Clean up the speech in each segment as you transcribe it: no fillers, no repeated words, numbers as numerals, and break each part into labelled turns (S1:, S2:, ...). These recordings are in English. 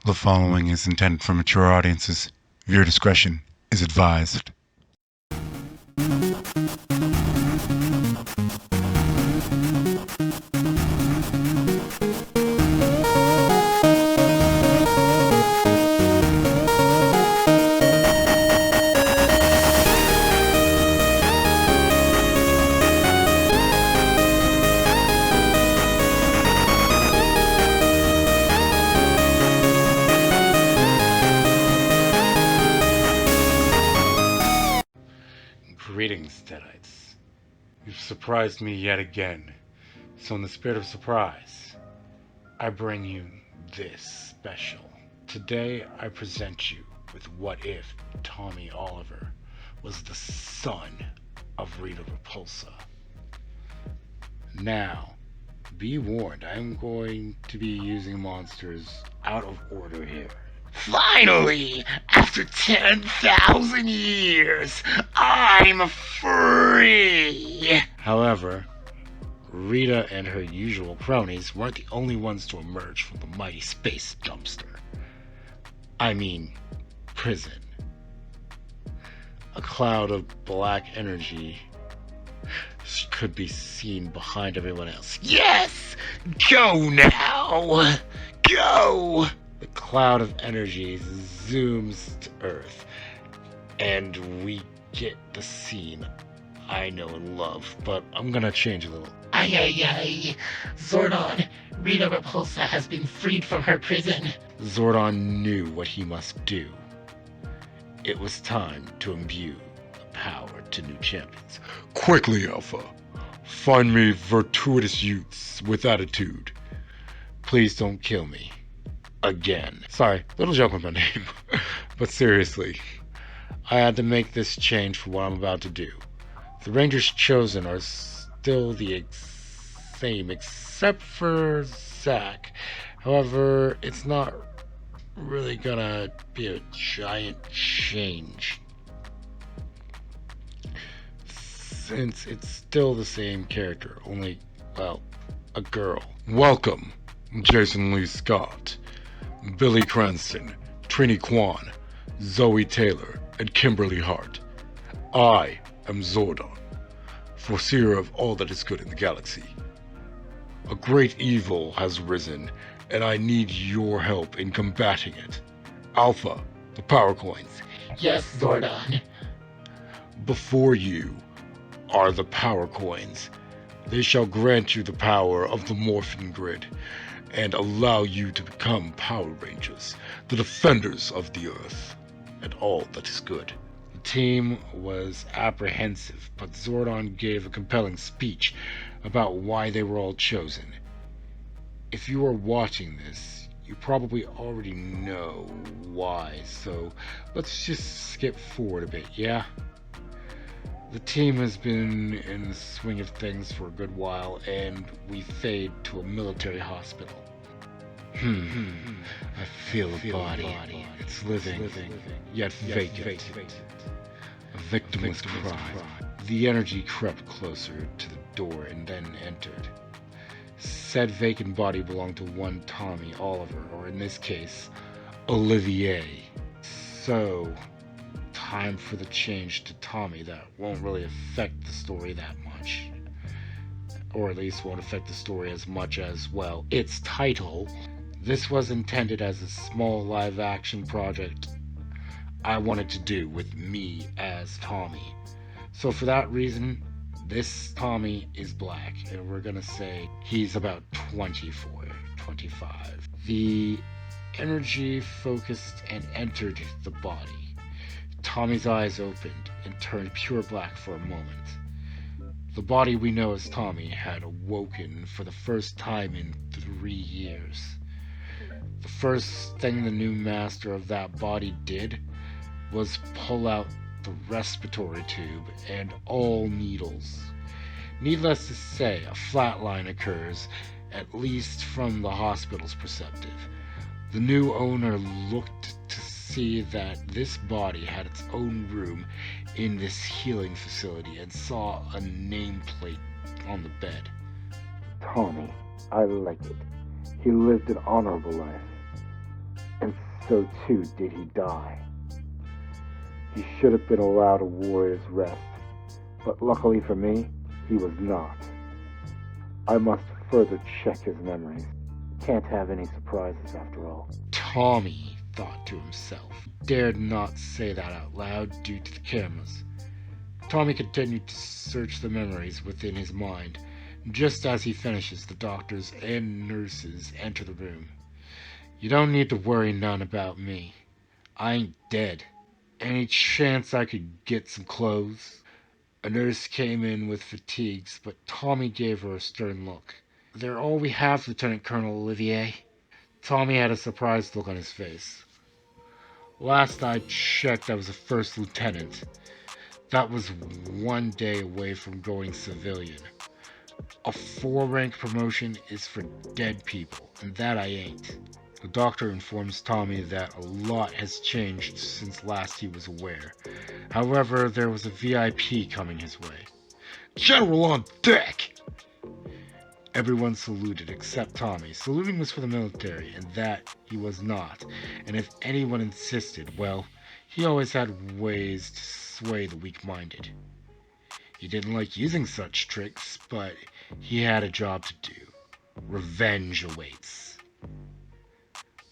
S1: The following is intended for mature audiences. Viewer discretion is advised. Greetings, Deadites. You've surprised me yet again. So in the spirit of surprise, I bring you this special. Today I present you with what if Tommy Oliver was the son of Rita Repulsa. Now, be warned, I'm going to be using monsters out of order here. Finally, after 10,000 years, I'm free! However, Rita and her usual cronies weren't the only ones to emerge from the mighty space dumpster. I mean, prison. A cloud of black energy could be seen behind everyone else. Yes! Go now! Go! The cloud of energy zooms to Earth, and we get the scene I know and love, but I'm gonna change a little.
S2: Ay ay ay! Zordon, Rita Repulsa has been freed from her prison.
S1: Zordon knew what he must do. It was time to imbue the power to new champions. Quickly, Alpha! Find me virtuous youths with attitude. Please don't kill me. Again. Sorry, little joke with my name. But seriously, I had to make this change for what I'm about to do. The Rangers chosen are still the same, except for Zach. However, it's not really gonna be a giant change, since it's still the same character, only, well, a girl. Welcome, Jason Lee Scott, Billy Cranston, Trini Kwan, Zoe Taylor, and Kimberly Hart. I am Zordon, foreseer of all that is good in the galaxy. A great evil has risen, and I need your help in combating it. Alpha, the power coins.
S2: Yes, Zordon.
S1: Before you are the power coins. They shall grant you the power of the Morphin Grid, and allow you to become Power Rangers, the defenders of the Earth, and all that is good. The team was apprehensive, but Zordon gave a compelling speech about why they were all chosen. If you are watching this, you probably already know why, so let's just skip forward a bit, yeah? The team has been in the swing of things for a good while, and we fade to a military hospital. I feel a body. It's living, yet vacant. A victimless cry. The energy crept closer to the door and then entered. Said vacant body belonged to one Tommy Oliver, or in this case, Olivier. So, time for the change to Tommy that won't really affect the story that much. Or at least won't affect the story as much as, well, its title. This was intended as a small live-action project I wanted to do with me as Tommy. So for that reason, this Tommy is black, and we're gonna say he's about 24, 25. The energy focused and entered the body. Tommy's eyes opened and turned pure black for a moment. The body we know as Tommy had awoken for the first time in 3 years. The first thing the new master of that body did was pull out the respiratory tube and all needles. Needless to say, a flatline occurs, at least from the hospital's perspective. The new owner looked to see that this body had its own room in this healing facility and saw a nameplate on the bed.
S3: Tommy, I like it. He lived an honorable life. And
S1: so too did he die. He should have been allowed a warrior's rest, but luckily for me, he was not. I must further check his memories. Can't have any surprises after all. Tommy thought to himself, dared not say that out loud due to the cameras. Tommy continued to search the memories within his mind. Just as he finishes, the doctors and nurses enter the room. You don't need to worry none about me. I ain't dead. Any chance I could get some clothes? A nurse came in with fatigues, but Tommy gave her a stern look. They're all we have, Lieutenant Colonel Olivier. Tommy had a surprised look on his face. Last I checked, I was a first lieutenant. That was 1 day away from going civilian. A 4-rank promotion is for dead people, and that I ain't. The doctor informs Tommy that a lot has changed since last he was aware. However, there was a VIP coming his way. General on deck! Everyone saluted except Tommy. Saluting was for the military, and that he was not. And if anyone insisted, well, he always had ways to sway the weak-minded. He didn't like using such tricks, but he had a job to do. Revenge awaits.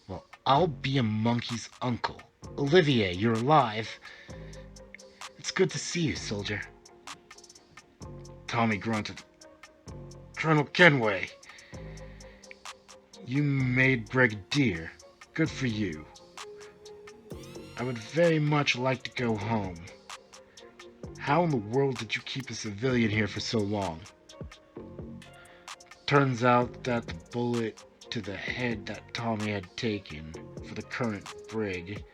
S1: Well, I'll be a monkey's uncle. Olivier, you're alive. It's good to see you, soldier. Tommy grunted. Colonel Kenway, you made brigadier. Good for you. I would very much like to go home. How in the world did you keep a civilian here for so long? Turns out that the bullet to the head that Tommy had taken for the current brig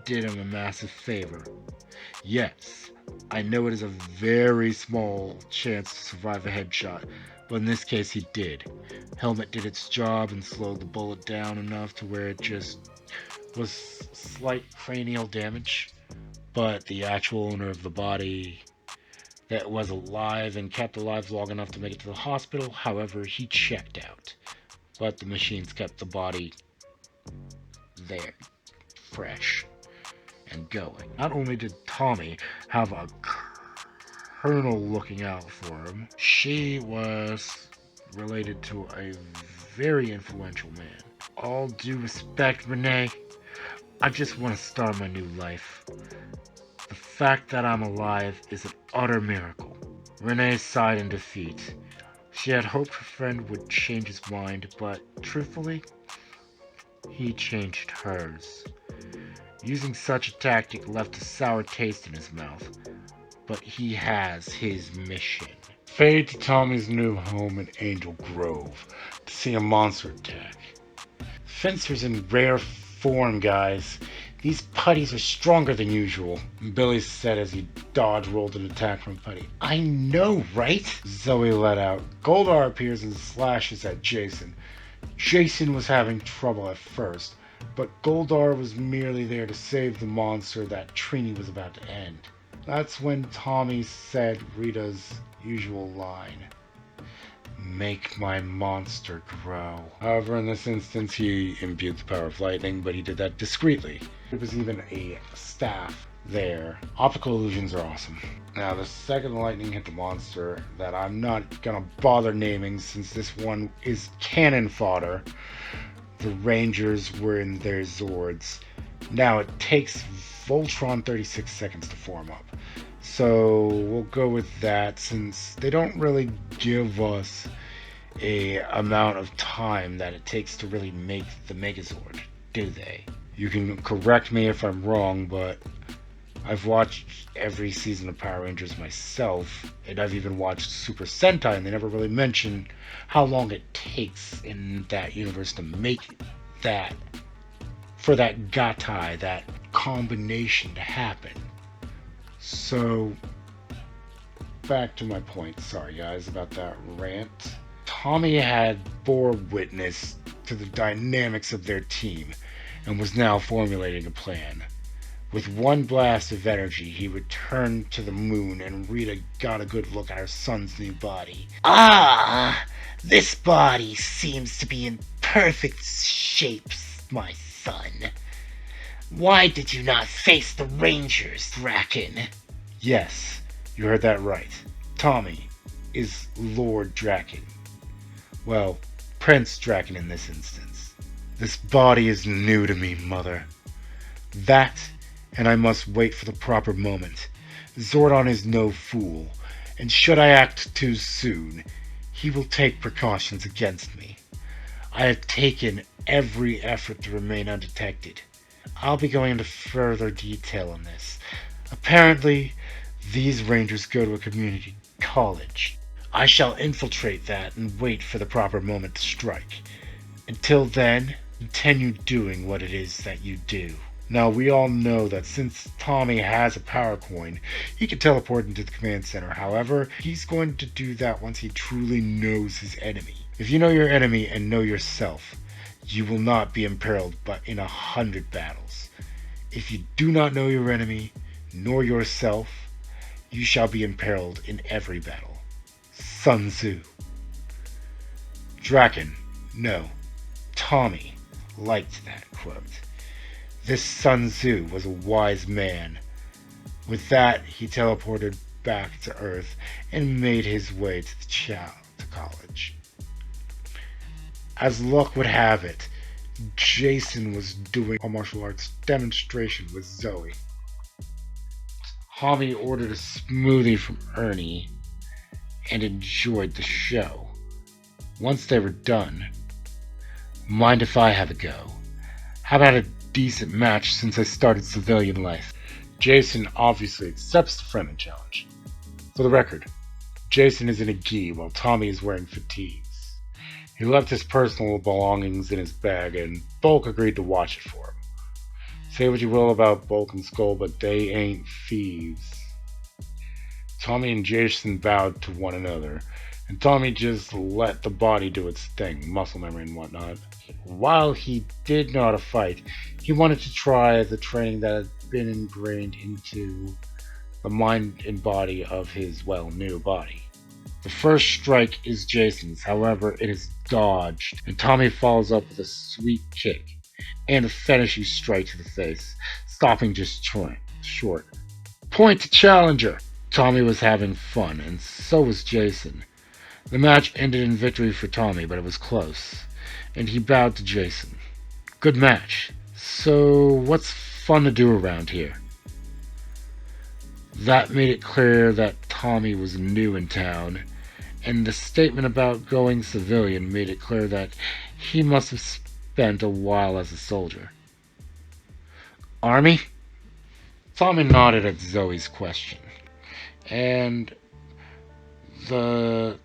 S1: did him a massive favor. Yes, I know it is a very small chance to survive a headshot, but in this case he did. Helmet did its job and slowed the bullet down enough to where it just was slight cranial damage, but the actual owner of the body that was alive and kept alive long enough to make it to the hospital, however, he checked out. But the machines kept the body there, fresh and going. Not only did Tommy have a colonel looking out for him, she was related to a very influential man. All due respect, Renee, I just want to start my new life. The fact that I'm alive is an utter miracle. Renee sighed in defeat. She had hoped her friend would change his mind, but truthfully, he changed hers. Using such a tactic left a sour taste in his mouth, but he has his mission. Fade to Tommy's new home in Angel Grove to see a monster attack. Fencers in rare form, guys. These putties are stronger than usual, Billy said as he dodge-rolled an attack from Putty. I know, right? Zoe let out. Goldar appears and slashes at Jason. Jason was having trouble at first, but Goldar was merely there to save the monster that Trini was about to end. That's when Tommy said Rita's usual line. Make my monster grow. However, in this instance, he imbued the power of lightning, but he did that discreetly. There was even a staff there. Optical illusions are awesome. Now, the second lightning hit the monster that I'm not gonna bother naming since this one is cannon fodder. The Rangers were in their Zords. Now, it takes Voltron 36 seconds to form up. So we'll go with that since they don't really give us a amount of time that it takes to really make the Megazord, do they? You can correct me if I'm wrong, but I've watched every season of Power Rangers myself, and I've even watched Super Sentai, and they never really mention how long it takes in that universe to make that, for that gatai, that combination to happen. So, back to my point. Sorry guys about that rant. Tommy had bore witness to the dynamics of their team and was now formulating a plan. With one blast of energy, he returned to the moon and Rita got a good look at her son's new body. Ah, this body seems to be in perfect shape, my son.
S2: Why did you not face the Rangers, Draken?
S1: Yes, you heard that right. Tommy is Lord Draken. Well, Prince Draken in this instance. This body is new to me, Mother. That, and I must wait for the proper moment. Zordon is no fool, and should I act too soon, he will take precautions against me. I have taken every effort to remain undetected. I'll be going into further detail on this. Apparently, these Rangers go to a community college. I shall infiltrate that and wait for the proper moment to strike. Until then, continue doing what it is that you do. Now, we all know that since Tommy has a power coin, he can teleport into the command center. However, he's going to do that once he truly knows his enemy. If you know your enemy and know yourself, you will not be imperiled but in 100 battles. If you do not know your enemy, nor yourself, you shall be imperiled in every battle. Sun Tzu. Draken, no, Tommy liked that quote. This Sun Tzu was a wise man. With that, he teleported back to Earth and made his way to the college. As luck would have it, Jason was doing a martial arts demonstration with Zoe. Tommy ordered a smoothie from Ernie and enjoyed the show. Once they were done, mind if I have a go? How about a decent match since I started civilian life? Jason obviously accepts the friendly challenge. For the record, Jason is in a gi while Tommy is wearing fatigues. He left his personal belongings in his bag and Bulk agreed to watch it for him. Say what you will about Bulk and Skull, but they ain't thieves. Tommy and Jason bowed to one another, and Tommy just let the body do its thing, muscle memory and whatnot. While he did know how to fight, he wanted to try the training that had been ingrained into the mind and body of his, new body. The first strike is Jason's, however, it is dodged, and Tommy follows up with a sweet kick and a finishing strike to the face, stopping just short. Point to challenger! Tommy was having fun, and so was Jason. The match ended in victory for Tommy, but it was close, and he bowed to Jason. Good match. So, what's fun to do around here? That made it clear that Tommy was new in town, and the statement about going civilian made it clear that he must have spent a while as a soldier. Army? Tommy nodded at Zoe's question, and the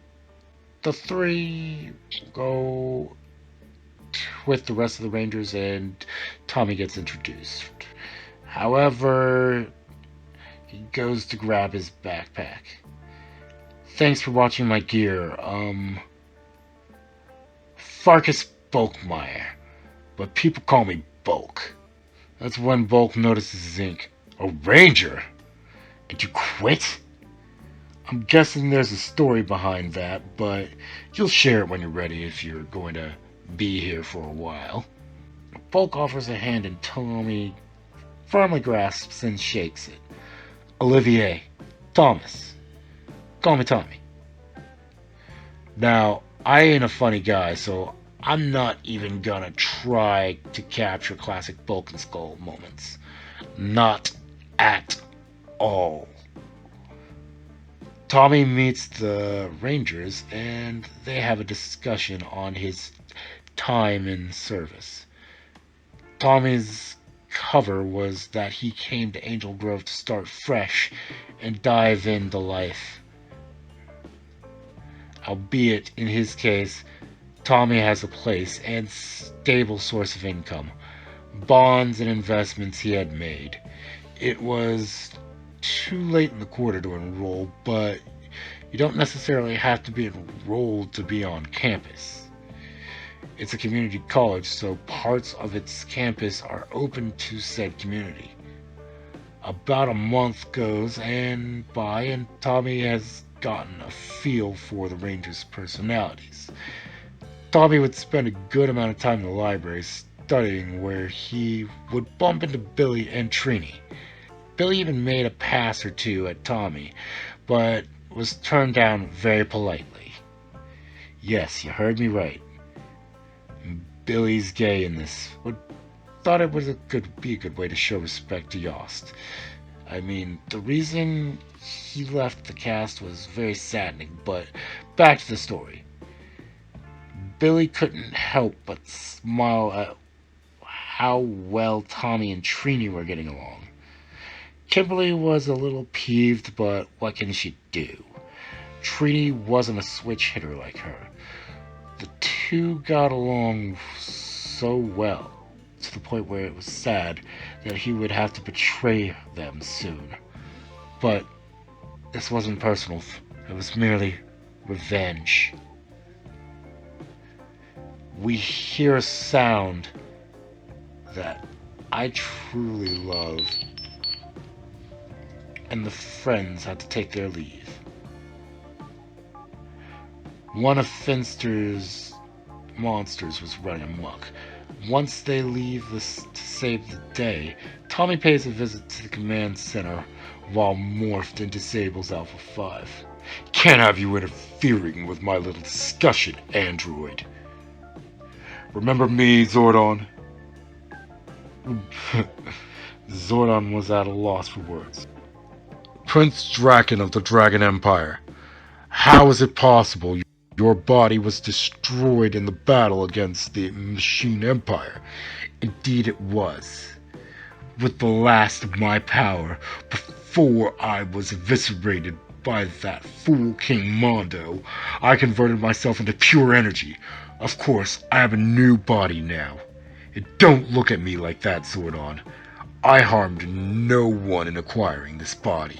S1: three go with the rest of the Rangers, and Tommy gets introduced. However, he goes to grab his backpack. Thanks for watching my gear. Farkas Bulkmeyer, but people call me Bulk. That's when Bulk notices Zink. A Ranger? Did you quit? I'm guessing there's a story behind that, but you'll share it when you're ready if you're going to be here for a while. Bulk offers a hand and Tommy firmly grasps and shakes it. Olivier. Thomas. Call me Tommy. Now, I ain't a funny guy, so I'm not even gonna try to capture classic Bulk and Skull moments. Not at all. Tommy meets the Rangers and they have a discussion on his time in service. Tommy's cover was that he came to Angel Grove to start fresh and dive into life. Albeit, in his case, Tommy has a place and stable source of income, bonds and investments he had made. It was too late in the quarter to enroll, but you don't necessarily have to be enrolled to be on campus. It's a community college, so parts of its campus are open to said community. About a month goes by and Tommy has gotten a feel for the Rangers' personalities. Tommy would spend a good amount of time in the library studying where he would bump into Billy and Trini. Billy even made a pass or two at Tommy, but was turned down very politely. Yes, you heard me right. Billy's gay in this. Thought it would be a good way to show respect to Yost. I mean, the reason he left the cast was very saddening, but back to the story. Billy couldn't help but smile at how well Tommy and Trini were getting along. Kimberly was a little peeved, but what can she do? Trini wasn't a switch hitter like her. The two got along so well, to the point where it was sad that he would have to betray them soon. But this wasn't personal. It was merely revenge. We hear a sound that I truly love, and the friends had to take their leave. One of Finster's monsters was running amok. Once they leave to save the day, Tommy pays a visit to the command center while morphed and disables Alpha 5. Can't have you interfering with my little discussion, android. Remember me, Zordon? Zordon was at a loss for words. Prince Draken of the Dragon Empire. How is it possible your body was destroyed in the battle against the Machine Empire? Indeed it was. With the last of my power, before I was eviscerated by that fool King Mondo, I converted myself into pure energy. Of course, I have a new body now. And don't look at me like that, Zordon. I harmed no one in acquiring this body.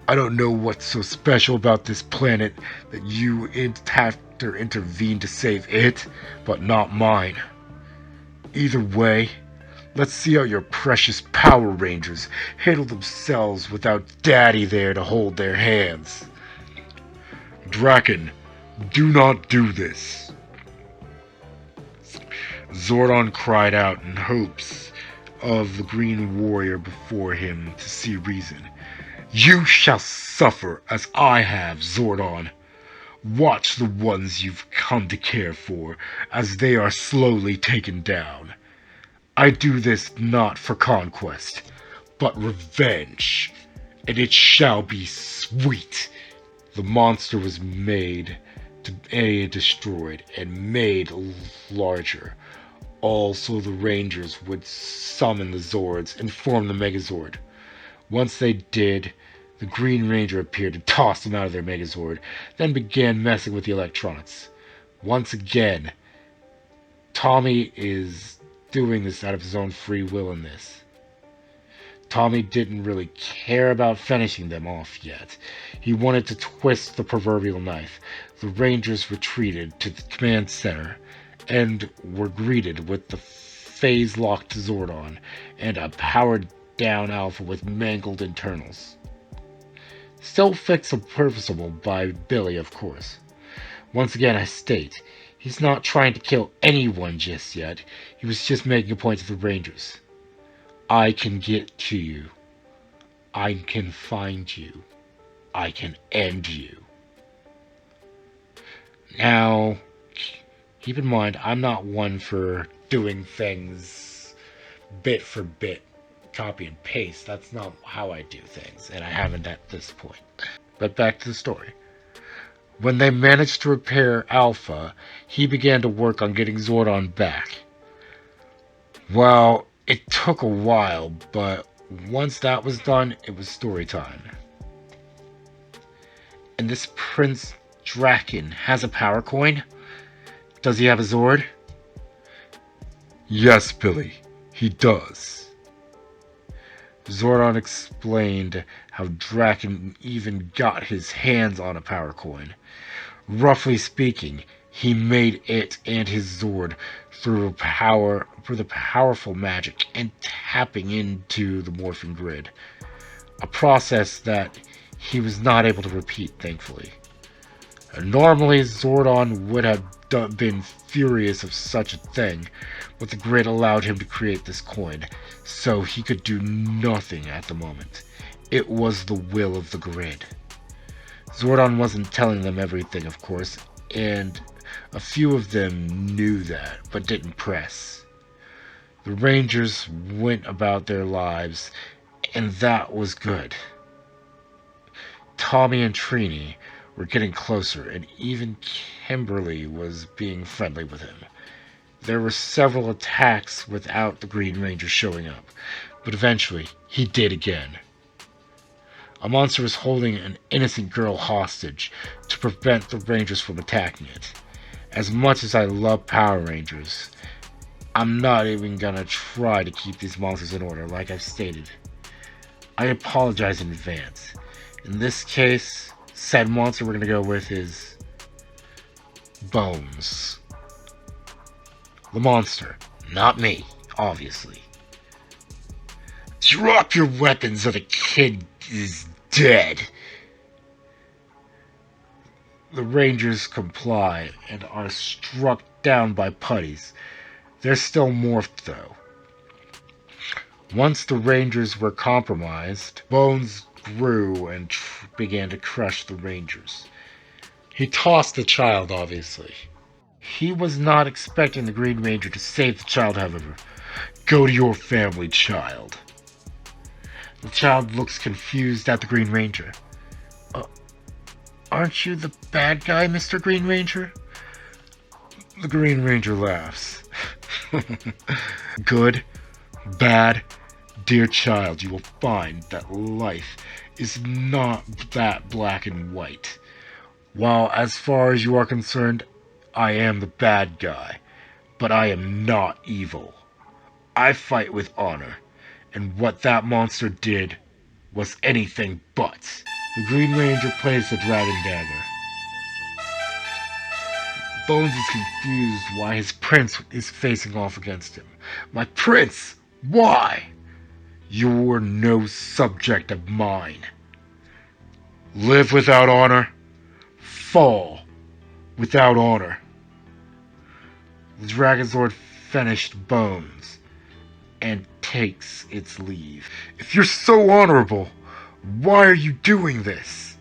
S1: I don't know what's so special about this planet that you have to intervene to save it, but not mine. Either way, let's see how your precious Power Rangers handle themselves without Daddy there to hold their hands. Draken, do not do this. Zordon cried out in hopes of the Green Warrior before him to see reason. You shall suffer as I have, Zordon. Watch the ones you've come to care for as they are slowly taken down. I do this not for conquest, but revenge, and it shall be sweet. The monster was made to be destroyed and made larger. Also, the Rangers would summon the Zords and form the Megazord. Once they did, the Green Ranger appeared and tossed them out of their Megazord, then began messing with the electronics. Once again, Tommy is doing this out of his own free will in this. Tommy didn't really care about finishing them off yet. He wanted to twist the proverbial knife. The Rangers retreated to the command center and were greeted with the phase-locked Zordon and a powered-down Alpha with mangled internals. Still fixed and serviceable by Billy, of course. Once again, I state, he's not trying to kill anyone just yet. He was just making a point to the Rangers. I can get to you. I can find you. I can end you. Now, keep in mind, I'm not one for doing things bit for bit, copy and paste. That's not how I do things, and I haven't at this point. But back to the story. When they managed to repair Alpha, he began to work on getting Zordon back. Well, it took a while, but once that was done, it was story time. And this Prince Draken has a power coin? Does he have a Zord? Yes, Billy, he does. Zordon explained how Draken even got his hands on a power coin. Roughly speaking, he made it and his Zord through the powerful magic and tapping into the morphing grid. A process that he was not able to repeat, thankfully. Normally, Zordon would have been furious of such a thing, but the grid allowed him to create this coin, so he could do nothing at the moment. It was the will of the grid. Zordon wasn't telling them everything, of course, and a few of them knew that, but didn't press. The Rangers went about their lives, and that was good. Tommy and Trini were getting closer, and even Kimberly was being friendly with him. There were several attacks without the Green Ranger showing up, but eventually he did again. A monster was holding an innocent girl hostage to prevent the Rangers from attacking it. As much as I love Power Rangers, I'm not even gonna try to keep these monsters in order, like I've stated. I apologize in advance. In this case, said monster we're gonna go with is Bones. The monster, not me, obviously. Drop your weapons or the kid is dead. The Rangers comply and are struck down by putties. They're still morphed though. Once the Rangers were compromised, Bones grew and began to crush the Rangers. He tossed the child, obviously. He was not expecting the Green Ranger to save the child, however. Go to your family, child. The child looks confused at the Green Ranger. Aren't you the bad guy, Mr. Green Ranger? The Green Ranger laughs. Good, bad, dear child, you will find that life is not that black and white. While as far as you are concerned, I am the bad guy, but I am not evil. I fight with honor, and what that monster did was anything but. The Green Ranger plays the Dragon Dagger. Bones is confused why his prince is facing off against him. My prince! Why? You're no subject of mine. Live without honor, fall without honor. The Dragonzord finished Bones and takes its leave. If you're so honorable, why are you doing this?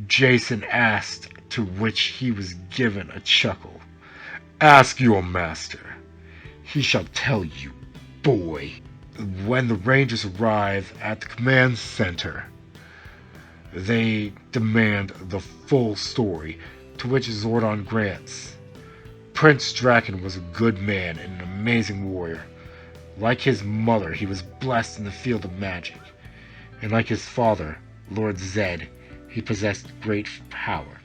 S1: Jason asked, to which he was given a chuckle. Ask your master. He shall tell you, boy. When the Rangers arrive at the command center, they demand the full story, to which Zordon grants. Prince Draken was a good man and an amazing warrior. Like his mother, he was blessed in the field of magic. And like his father, Lord Zed, he possessed great power.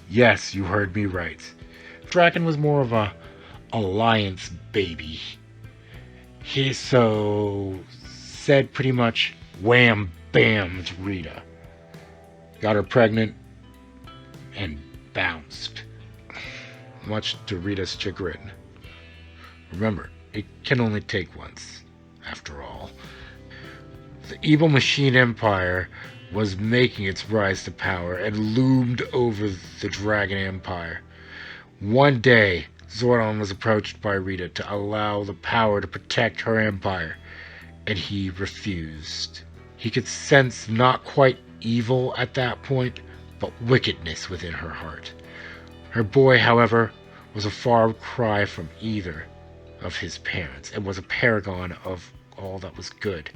S1: Yes, you heard me right. Draken was more of a alliance baby. He said pretty much wham bam to Rita. Got her pregnant and bounced. Much to Rita's chagrin. Remember, it can only take once, after all. The Evil Machine Empire was making its rise to power and loomed over the Dragon Empire. One day, Zordon was approached by Rita to allow the power to protect her empire, and he refused. He could sense not quite evil at that point, but wickedness within her heart. Her boy, however, was a far cry from either of his parents, and was a paragon of all that was good.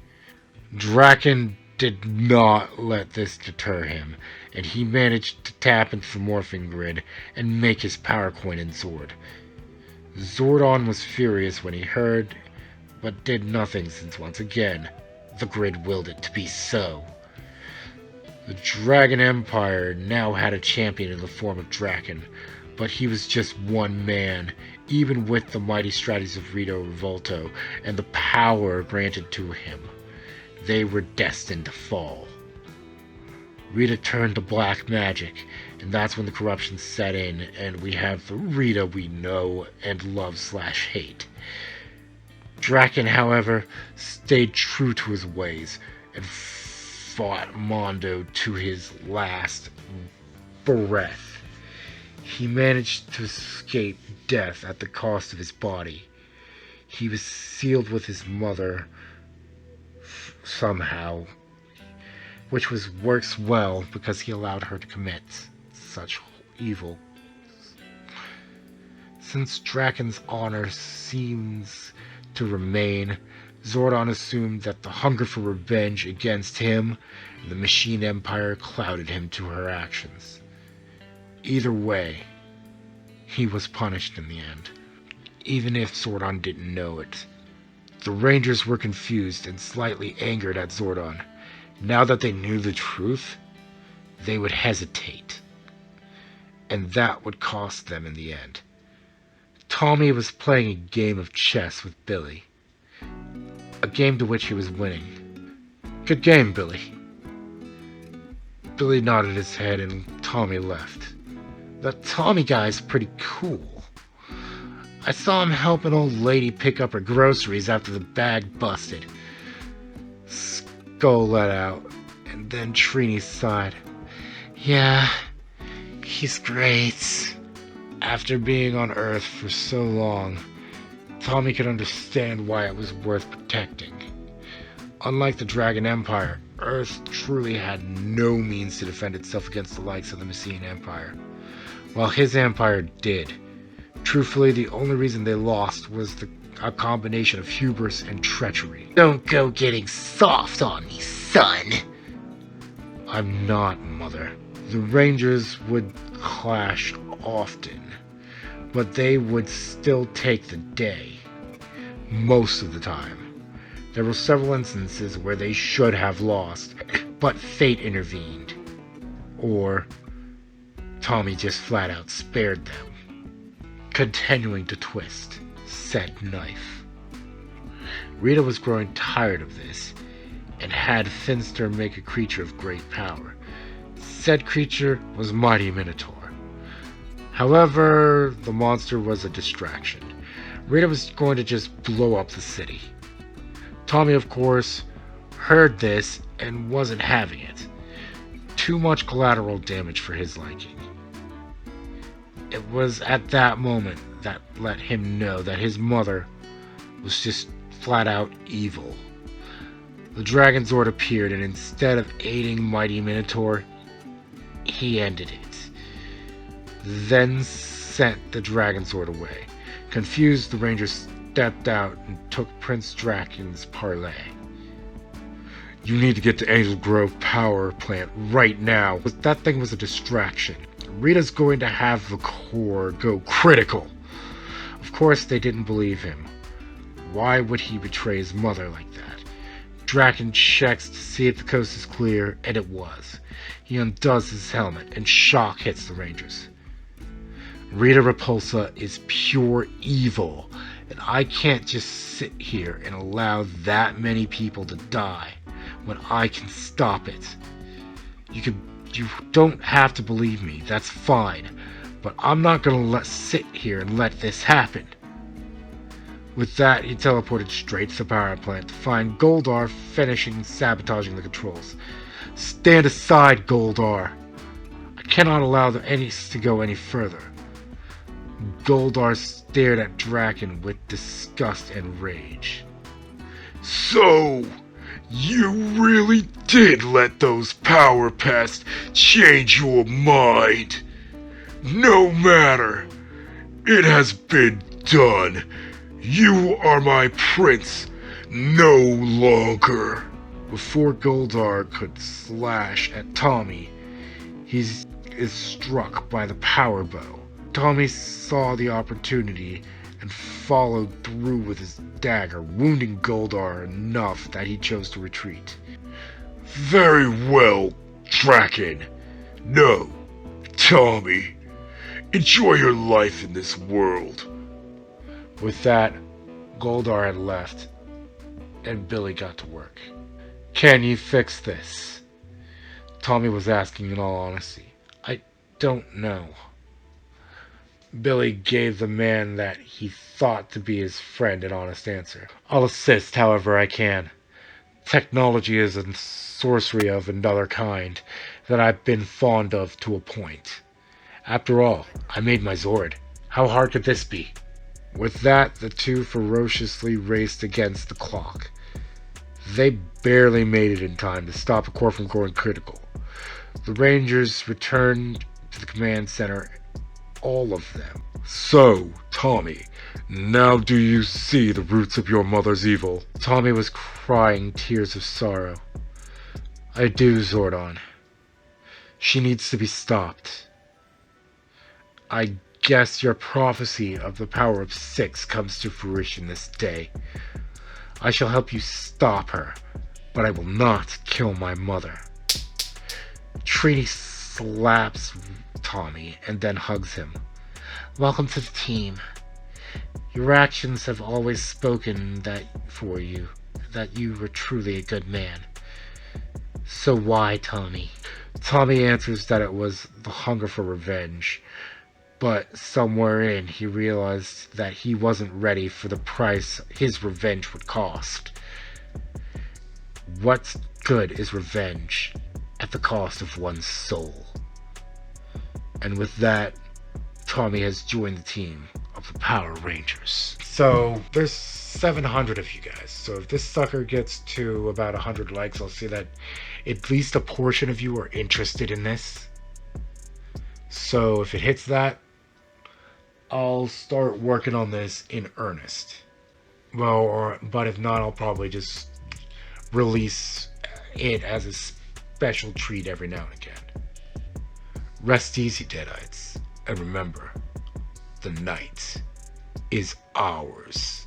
S1: Draken did not let this deter him, and he managed to tap into the morphing grid and make his power coin and sword. Zordon was furious when he heard, but did nothing since once again, the grid willed it to be so. The Dragon Empire now had a champion in the form of Draken, but he was just one man, even with the mighty strategies of Rita Repulsa and the power granted to him. They were destined to fall. Rita turned to black magic, and that's when the corruption set in, and we have the Rita we know and love/hate. Draken, however, stayed true to his ways, and fought Mondo to his last breath. He managed to escape death at the cost of his body. He was sealed with his mother somehow, which works well because he allowed her to commit such evil. Since Draken's honor seems to remain, Zordon assumed that the hunger for revenge against him and the Machine Empire clouded him to her actions. Either way, he was punished in the end, even if Zordon didn't know it. The Rangers were confused and slightly angered at Zordon. Now that they knew the truth, they would hesitate, and that would cost them in the end. Tommy was playing a game of chess with Billy, a game to which he was winning. "Good game, Billy." Billy nodded his head and Tommy left. That Tommy guy's pretty cool. I saw him help an old lady pick up her groceries after the bag busted. Skull let out, and then Trini sighed. "Yeah, he's great." After being on Earth for so long, Tommy could understand why it was worth protecting. Unlike the Dragon Empire, Earth truly had no means to defend itself against the likes of the Machine Empire, while his empire did. Truthfully, the only reason they lost was a combination of hubris and treachery. "Don't go getting soft on me, son." "I'm not, Mother." The Rangers would clash often, but they would still take the day, most of the time. There were several instances where they should have lost, but fate intervened. Or Tommy just flat out spared them. Continuing to twist said knife. Rita was growing tired of this, and had Finster make a creature of great power. Said creature was Mighty Minotaur. However, the monster was a distraction. Rita was going to just blow up the city. Tommy, of course, heard this and wasn't having it. Too much collateral damage for his liking. It was at that moment that let him know that his mother was just flat out evil. The Dragon Zord appeared, and instead of aiding Mighty Minotaur, he ended it. Then sent the Dragon Zord away. Confused, the Rangers stepped out and took Prince Draken's parlay. "You need to get to Angel Grove power plant right now." That thing was a distraction. Rita's going to have the core go critical. Of course, they didn't believe him. Why would he betray his mother like that? Draken checks to see if the coast is clear, and it was. He undoes his helmet, and shock hits the Rangers. Rita Repulsa is pure evil, and I can't just sit here and allow that many people to die when I can stop it. You don't have to believe me, that's fine, but I'm not gonna sit here and let this happen. With that, he teleported straight to the power plant to find Goldar finishing sabotaging the controls. "Stand aside, Goldar. I cannot allow this to go any further." Goldar stared at Draken with disgust and rage. "So, you really did let those power pests change your mind? No matter. It has been done. You are my prince no longer." Before Goldar could slash at Tommy, he is struck by the power bow. Tommy saw the opportunity and followed through with his dagger, wounding Goldar enough that he chose to retreat. "Very well, Draken. No, Tommy. Enjoy your life in this world." With that, Goldar had left, and Billy got to work. "Can you fix this?" Tommy was asking in all honesty. "I don't know." Billy gave the man that he thought to be his friend an honest answer. "I'll assist however I can. Technology is a sorcery of another kind that I've been fond of to a point. After all, I made my Zord. How hard could this be? With that, the two ferociously raced against the clock. They barely made it in time to stop the core from going critical. The Rangers returned to the command center, all of them. So, Tommy, now do you see the roots of your mother's evil? Tommy was crying tears of sorrow. I do, Zordon. She needs to be stopped. I guess your prophecy of the power of 6 comes to fruition this day. I shall help you stop her, but I will not kill my mother. Trini slaps Tommy and then hugs him. Welcome to the team. Your actions have always spoken that for you, that you were truly a good man. So why, Tommy? Tommy answers that it was the hunger for revenge, but somewhere in he realized that he wasn't ready for the price his revenge would cost. What good is revenge at the cost of one's soul? And with that, Tommy has joined the team of the Power Rangers. So there's 700 of you guys. So if this sucker gets to about 100 likes, I'll see that at least a portion of you are interested in this. So if it hits that, I'll start working on this in earnest. But if not, I'll probably just release it as a special treat every now and again. Rest easy, Deadites. And remember, the night is ours.